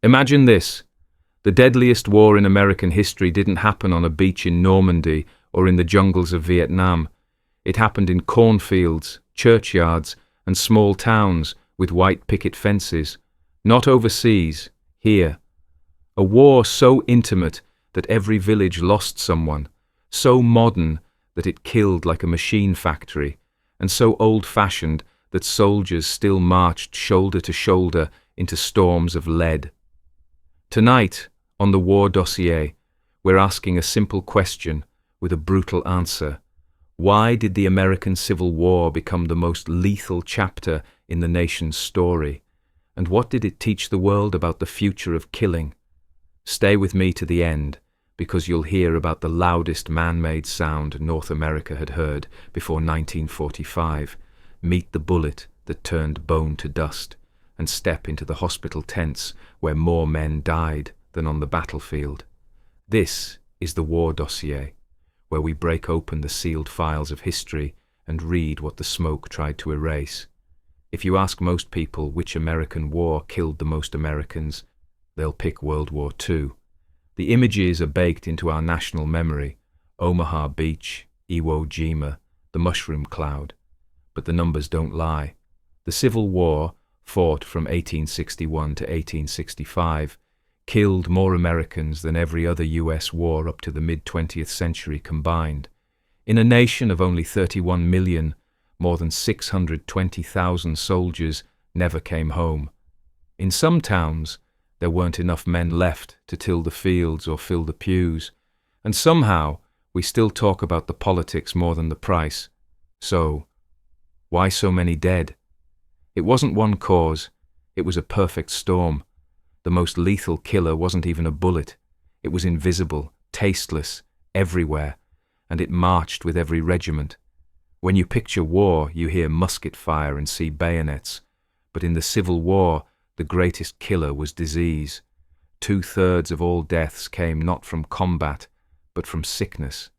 Imagine this. The deadliest war in American history didn't happen on a beach in Normandy or in the jungles of Vietnam. It happened in cornfields, churchyards, and small towns with white picket fences. Not overseas, here. A war so intimate that every village lost someone, so modern that it killed like a machine factory, and so old-fashioned that soldiers still marched shoulder to shoulder into storms of lead. Tonight, on the War Dossier, we're asking a simple question with a brutal answer. Why did the American Civil War become the most lethal chapter in the nation's story? And what did it teach the world about the future of killing? Stay with me to the end, because you'll hear about the loudest man-made sound North America had heard before 1945. Meet the bullet that turned bone to dust, and step into the hospital tents where more men died than on the battlefield. This is the War Dossier, where we break open the sealed files of history and read what the smoke tried to erase. If you ask most people which American war killed the most Americans, they'll pick World War II. The images are baked into our national memory: Omaha Beach, Iwo Jima, the mushroom cloud. But the numbers don't lie. The Civil War, fought from 1861 to 1865, killed more Americans than every other US war up to the mid-20th century combined. In a nation of only 31 million, more than 620,000 soldiers never came home. In some towns, there weren't enough men left to till the fields or fill the pews, and somehow we still talk about the politics more than the price. So, why so many dead? It wasn't one cause, it was a perfect storm. The most lethal killer wasn't even a bullet. It was invisible, tasteless, everywhere, and it marched with every regiment. When you picture war, you hear musket fire and see bayonets, but in the Civil War, the greatest killer was disease. 2/3 of all deaths came not from combat, but from sickness.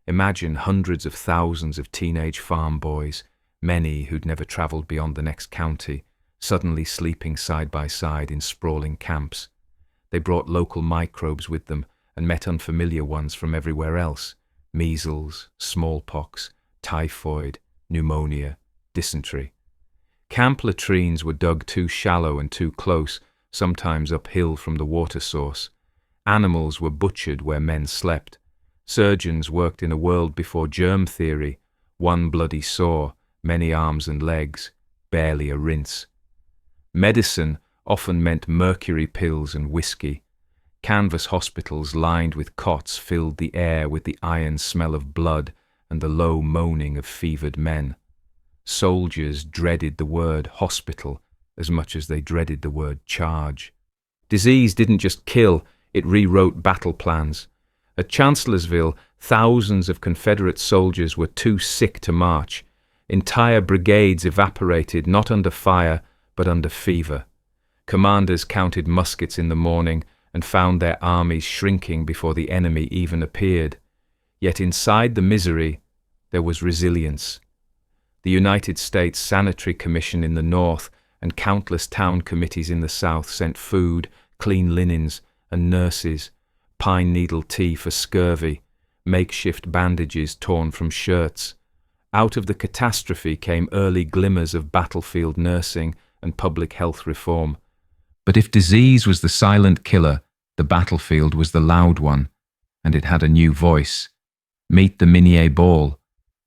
Imagine hundreds of thousands of teenage farm boys, many who'd never traveled beyond the next county, suddenly sleeping side by side in sprawling camps. They brought local microbes with them and met unfamiliar ones from everywhere else: measles, smallpox, typhoid, pneumonia, dysentery. Camp latrines were dug too shallow and too close, sometimes uphill from the water source. Animals were butchered where men slept. Surgeons worked in a world before germ theory: one bloody sore, many arms and legs, barely a rinse. Medicine often meant mercury pills and whiskey. Canvas hospitals lined with cots filled the air with the iron smell of blood and the low moaning of fevered men. Soldiers dreaded the word hospital as much as they dreaded the word charge. Disease didn't just kill, it rewrote battle plans. At Chancellorsville, thousands of Confederate soldiers were too sick to march. Entire brigades evaporated not under fire, but under fever. Commanders counted muskets in the morning and found their armies shrinking before the enemy even appeared. Yet inside the misery, there was resilience. The United States Sanitary Commission in the North and countless town committees in the South sent food, clean linens, and nurses, pine needle tea for scurvy, makeshift bandages torn from shirts. Out of the catastrophe came early glimmers of battlefield nursing and public health reform. But if disease was the silent killer, the battlefield was the loud one, and it had a new voice. Meet the Minié ball.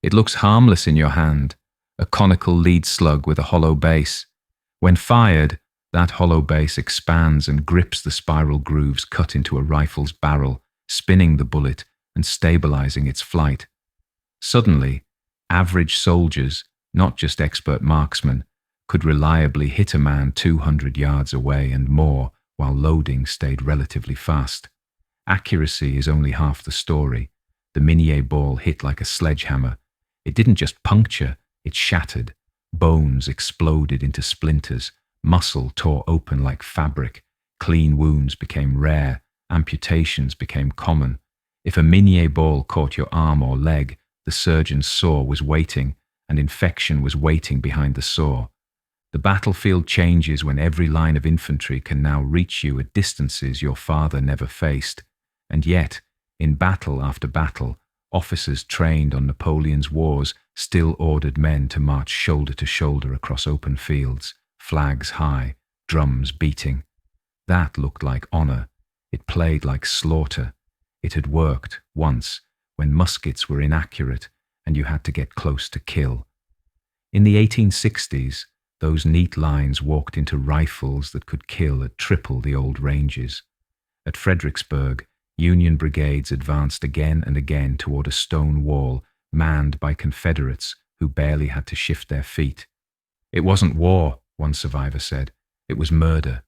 It looks harmless in your hand, a conical lead slug with a hollow base. When fired, that hollow base expands and grips the spiral grooves cut into a rifle's barrel, spinning the bullet and stabilizing its flight. Suddenly, average soldiers, not just expert marksmen, could reliably hit a man 200 yards away and more while loading stayed relatively fast. Accuracy is only half the story. The Minié ball hit like a sledgehammer. It didn't just puncture, it shattered. Bones exploded into splinters. Muscle tore open like fabric. Clean wounds became rare. Amputations became common. If a Minié ball caught your arm or leg, the surgeon's saw was waiting, and infection was waiting behind the saw. The battlefield changes when every line of infantry can now reach you at distances your father never faced, and yet, in battle after battle, officers trained on Napoleon's wars still ordered men to march shoulder to shoulder across open fields, flags high, drums beating. That looked like honor. It played like slaughter. It had worked, once, when muskets were inaccurate and you had to get close to kill. In the 1860s, those neat lines walked into rifles that could kill at triple the old ranges. At Fredericksburg, Union brigades advanced again and again toward a stone wall manned by Confederates who barely had to shift their feet. It wasn't war, one survivor said. It was murder.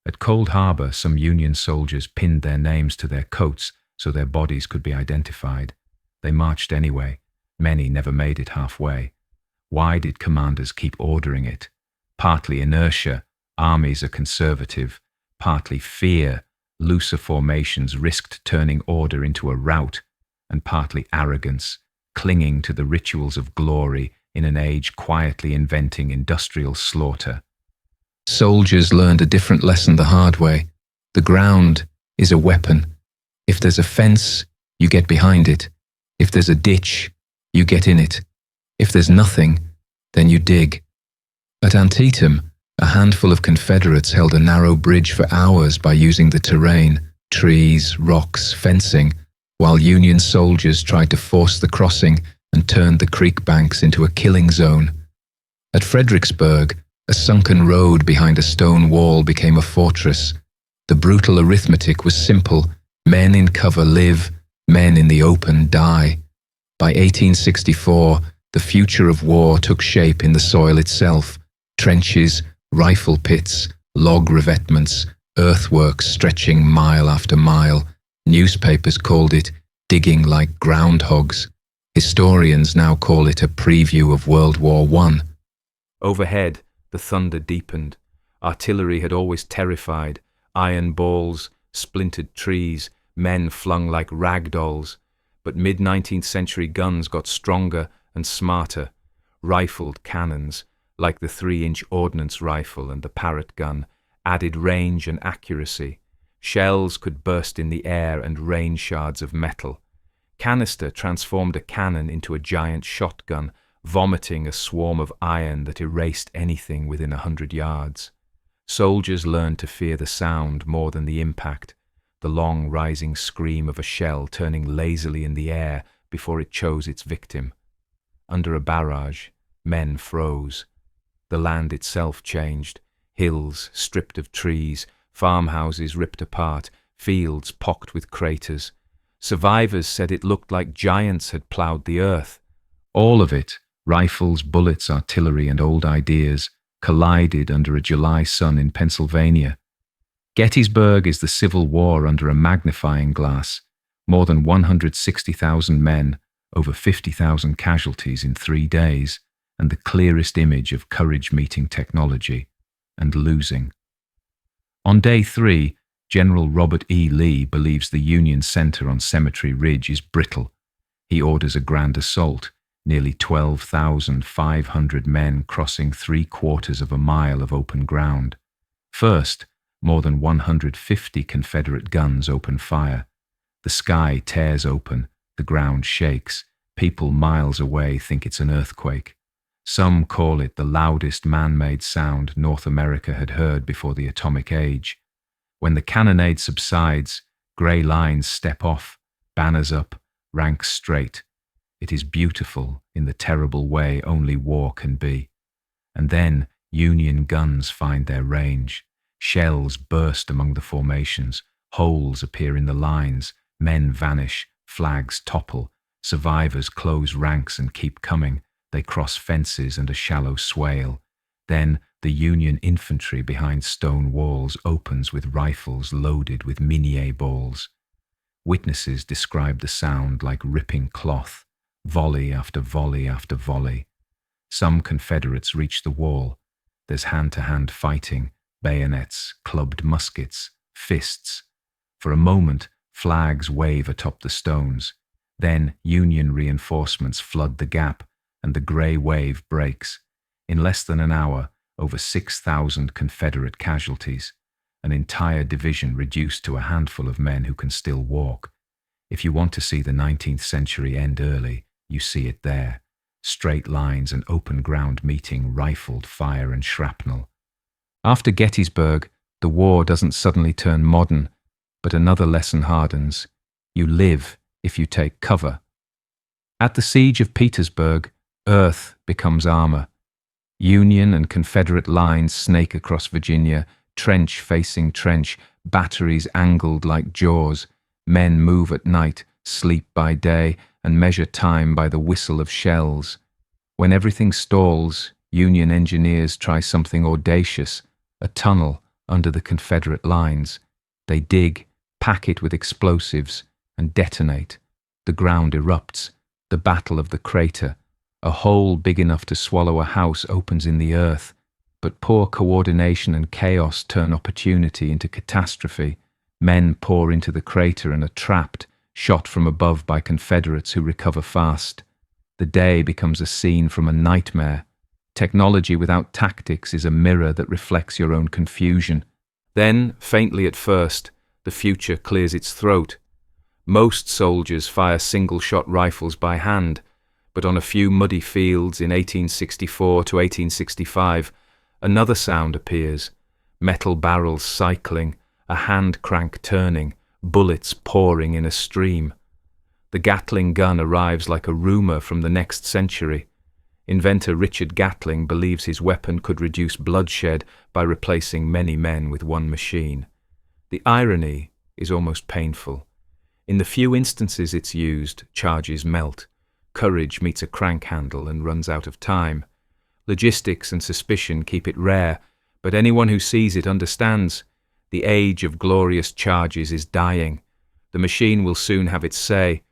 At Cold Harbor, some Union soldiers pinned their names to their coats so their bodies could be identified. They marched anyway. Many never made it halfway. Why did commanders keep ordering it? Partly inertia, armies are conservative. Partly fear, looser formations risked turning order into a rout. And partly arrogance, clinging to the rituals of glory in an age quietly inventing industrial slaughter. Soldiers learned a different lesson the hard way. The ground is a weapon. If there's a fence, you get behind it. If there's a ditch, you get in it. If there's nothing, then you dig. At Antietam, a handful of Confederates held a narrow bridge for hours by using the terrain, trees, rocks, fencing, while Union soldiers tried to force the crossing and turned the creek banks into a killing zone. At Fredericksburg, a sunken road behind a stone wall became a fortress. The brutal arithmetic was simple. Men in cover live, men in the open die. By 1864, the future of war took shape in the soil itself. Trenches, rifle pits, log revetments, earthworks stretching mile after mile. Newspapers called it digging like groundhogs. Historians now call it a preview of World War I. Overhead, the thunder deepened. Artillery had always terrified. Iron balls, splintered trees, men flung like rag dolls. But mid-19th century guns got stronger and smarter. Rifled cannons, like the 3-inch ordnance rifle and the Parrott gun, added range and accuracy. Shells could burst in the air and rain shards of metal. Canister transformed a cannon into a giant shotgun, vomiting a swarm of iron that erased anything within 100 yards. Soldiers learned to fear the sound more than the impact, the long rising scream of a shell turning lazily in the air before it chose its victim. Under a barrage, men froze. The land itself changed. Hills stripped of trees, farmhouses ripped apart, fields pocked with craters. Survivors said it looked like giants had ploughed the earth. All of it, rifles, bullets, artillery, and old ideas, collided under a July sun in Pennsylvania. Gettysburg is the Civil War under a magnifying glass. More than 160,000 men, over 50,000 casualties in 3 days, and the clearest image of courage meeting technology and losing. On day 3, General Robert E. Lee believes the Union center on Cemetery Ridge is brittle. He orders a grand assault, nearly 12,500 men crossing 3/4 of a mile of open ground. First, more than 150 Confederate guns open fire. The sky tears open, the ground shakes. People miles away think it's an earthquake. Some call it the loudest man-made sound North America had heard before the atomic age. When the cannonade subsides, grey lines step off, banners up, ranks straight. It is beautiful in the terrible way only war can be. And then Union guns find their range. Shells burst among the formations, holes appear in the lines, men vanish, flags topple, survivors close ranks and keep coming. They cross fences and a shallow swale. Then the Union infantry behind stone walls opens with rifles loaded with Minié balls. Witnesses describe the sound like ripping cloth, volley after volley after volley. Some Confederates reach the wall. There's hand-to-hand fighting, bayonets, clubbed muskets, fists. For a moment, flags wave atop the stones. Then Union reinforcements flood the gap, and the grey wave breaks. In less than an hour, over 6,000 Confederate casualties, an entire division reduced to a handful of men who can still walk. If you want to see the 19th century end early, you see it there. Straight lines and open ground meeting rifled fire and shrapnel. After Gettysburg, the war doesn't suddenly turn modern, but another lesson hardens. You live if you take cover. At the siege of Petersburg, earth becomes armor. Union and Confederate lines snake across Virginia, trench facing trench, batteries angled like jaws. Men move at night, sleep by day, and measure time by the whistle of shells. When everything stalls, Union engineers try something audacious, a tunnel under the Confederate lines. They dig, pack it with explosives, and detonate. The ground erupts. The Battle of the Crater. A hole big enough to swallow a house opens in the earth, but poor coordination and chaos turn opportunity into catastrophe. Men pour into the crater and are trapped, shot from above by Confederates who recover fast. The day becomes a scene from a nightmare. Technology without tactics is a mirror that reflects your own confusion. Then, faintly at first, the future clears its throat. Most soldiers fire single-shot rifles by hand, but on a few muddy fields in 1864 to 1865, another sound appears. Metal barrels cycling, a hand crank turning, bullets pouring in a stream. The Gatling gun arrives like a rumor from the next century. Inventor Richard Gatling believes his weapon could reduce bloodshed by replacing many men with one machine. The irony is almost painful. In the few instances it's used, charges melt. Courage meets a crank handle and runs out of time. Logistics and suspicion keep it rare, but anyone who sees it understands. The age of glorious charges is dying. The machine will soon have its say.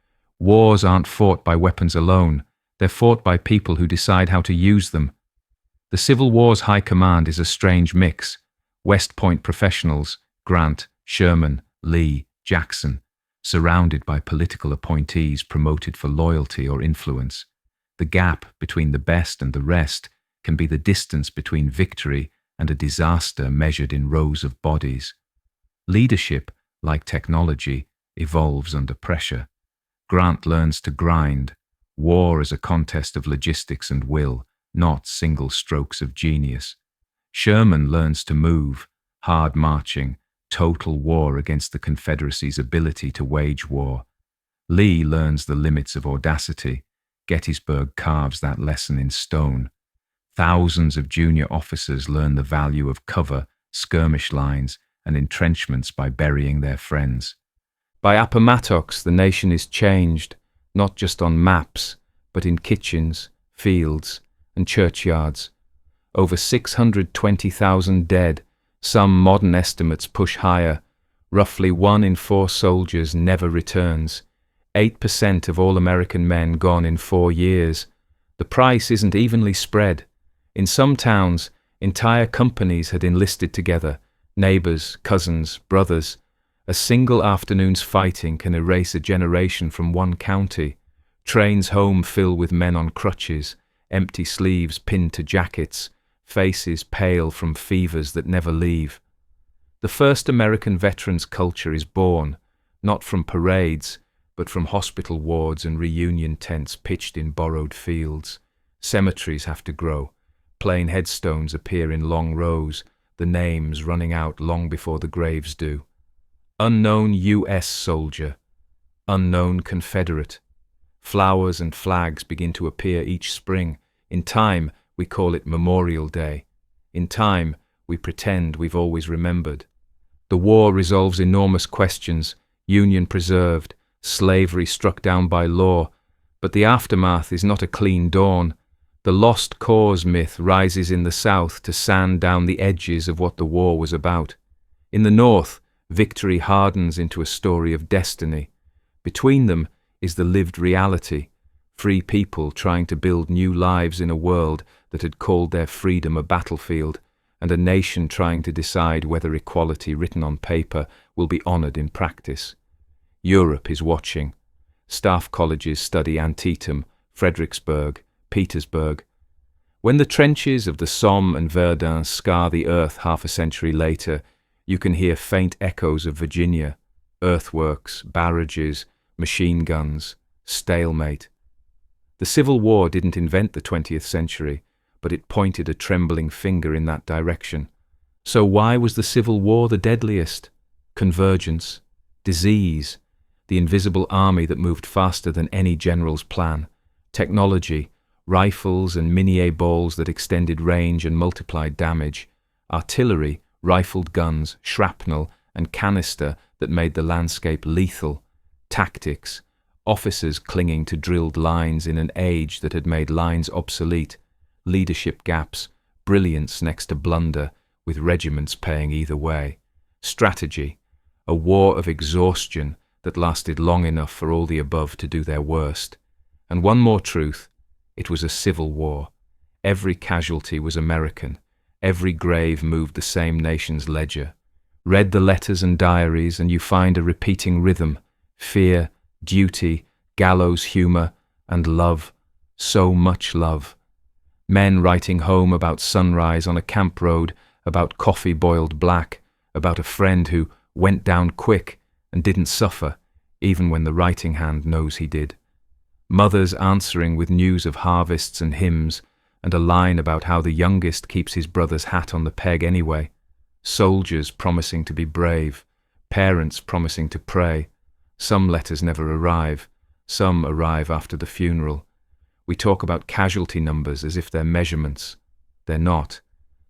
Wars aren't fought by weapons alone. They're fought by people who decide how to use them. The Civil War's high command is a strange mix. West Point professionals, Grant, Sherman, Lee, Jackson, surrounded by political appointees promoted for loyalty or influence. The gap between the best and the rest can be the distance between victory and a disaster measured in rows of bodies. Leadership, like technology, evolves under pressure. Grant learns to grind. War is a contest of logistics and will, not single strokes of genius. Sherman learns to move, hard marching, total war against the Confederacy's ability to wage war. Lee learns the limits of audacity. Gettysburg carves that lesson in stone. Thousands of junior officers learn the value of cover, skirmish lines, and entrenchments by burying their friends. By Appomattox, the nation is changed, not just on maps, but in kitchens, fields, and churchyards. Over 620,000 dead. Some modern estimates push higher. Roughly 1 in 4 soldiers never returns. 8% of all American men gone in 4 years. The price isn't evenly spread. In some towns, entire companies had enlisted together, neighbors, cousins, brothers. A single afternoon's fighting can erase a generation from one county. Trains home fill with men on crutches, empty sleeves pinned to jackets, faces pale from fevers that never leave. The first American veterans' culture is born, not from parades, but from hospital wards and reunion tents pitched in borrowed fields. Cemeteries have to grow. Plain headstones appear in long rows, the names running out long before the graves do. Unknown U.S. soldier, unknown Confederate. Flowers and flags begin to appear each spring. In time, we call it Memorial Day. In time, we pretend we've always remembered. The war resolves enormous questions, union preserved, slavery struck down by law, but the aftermath is not a clean dawn. The lost cause myth rises in the South to sand down the edges of what the war was about. In the North, victory hardens into a story of destiny. Between them is the lived reality, free people trying to build new lives in a world that had called their freedom a battlefield, and a nation trying to decide whether equality written on paper will be honored in practice. Europe is watching. Staff colleges study Antietam, Fredericksburg, Petersburg. When the trenches of the Somme and Verdun scar the earth half a century later, you can hear faint echoes of Virginia, earthworks, barrages, machine guns, stalemate. The Civil War didn't invent the 20th century, but it pointed a trembling finger in that direction. So why was the Civil War the deadliest? Convergence, disease, the invisible army that moved faster than any general's plan, technology, rifles and Minié balls that extended range and multiplied damage, artillery, rifled guns, shrapnel and canister that made the landscape lethal, tactics, officers clinging to drilled lines in an age that had made lines obsolete, leadership gaps, brilliance next to blunder, with regiments paying either way, strategy, a war of exhaustion that lasted long enough for all the above to do their worst. And one more truth, it was a civil war. Every casualty was American. Every grave moved the same nation's ledger. Read the letters and diaries and you find a repeating rhythm, fear, duty, gallows humor, and love, so much love. Men writing home about sunrise on a camp road, about coffee boiled black, about a friend who went down quick and didn't suffer, even when the writing hand knows he did. Mothers answering with news of harvests and hymns, and a line about how the youngest keeps his brother's hat on the peg anyway. Soldiers promising to be brave, parents promising to pray. Some letters never arrive, some arrive after the funeral. We talk about casualty numbers as if they're measurements. They're not.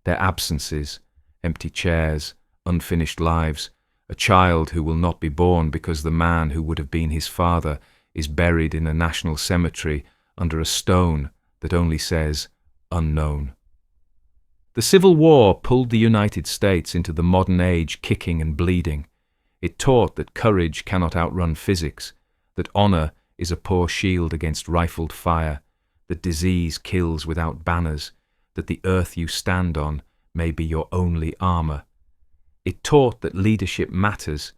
They're absences, empty chairs, unfinished lives, a child who will not be born because the man who would have been his father is buried in a national cemetery under a stone that only says, unknown. The Civil War pulled the United States into the modern age kicking and bleeding. It taught that courage cannot outrun physics, that honor is a poor shield against rifled fire, that disease kills without banners, that the earth you stand on may be your only armor. It taught that leadership matters,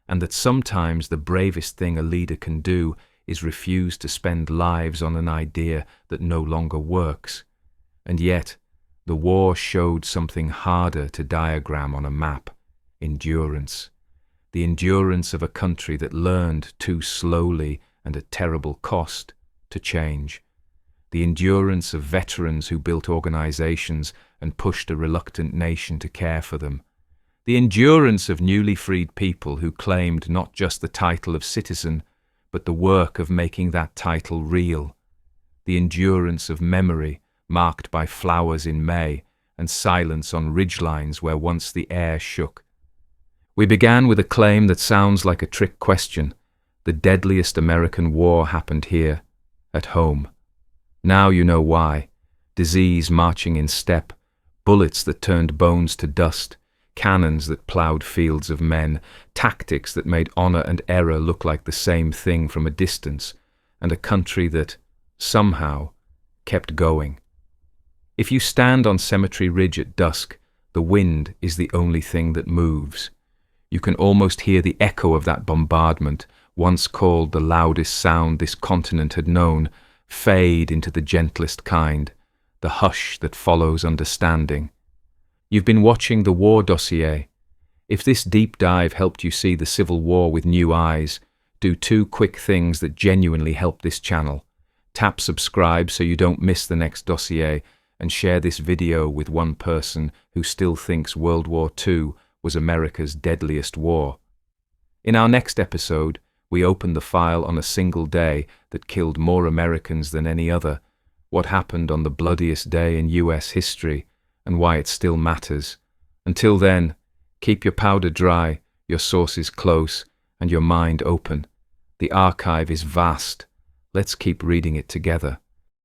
and that sometimes the bravest thing a leader can do is refuse to spend lives on an idea that no longer works. And yet, the war showed something harder to diagram on a map: endurance. The endurance of a country that learned too slowly and at terrible cost to change. The endurance of veterans who built organizations and pushed a reluctant nation to care for them. The endurance of newly freed people who claimed not just the title of citizen, but the work of making that title real. The endurance of memory, marked by flowers in May and silence on ridgelines where once the air shook. We began with a claim that sounds like a trick question. The deadliest American war happened here, at home. Now you know why. Disease marching in step, bullets that turned bones to dust, cannons that ploughed fields of men, tactics that made honor and error look like the same thing from a distance, and a country that, somehow, kept going. If you stand on Cemetery Ridge at dusk, the wind is the only thing that moves. You can almost hear the echo of that bombardment, once called the loudest sound this continent had known, fade into the gentlest kind, the hush that follows understanding. You've been watching the War Dossier. If this deep dive helped you see the Civil War with new eyes, do 2 quick things that genuinely help this channel. Tap subscribe so you don't miss the next dossier, and share this video with one person who still thinks World War II was America's deadliest war. In our next episode, we open the file on a single day that killed more Americans than any other, what happened on the bloodiest day in US history, and why it still matters. Until then, keep your powder dry, your sources close, and your mind open. The archive is vast. Let's keep reading it together.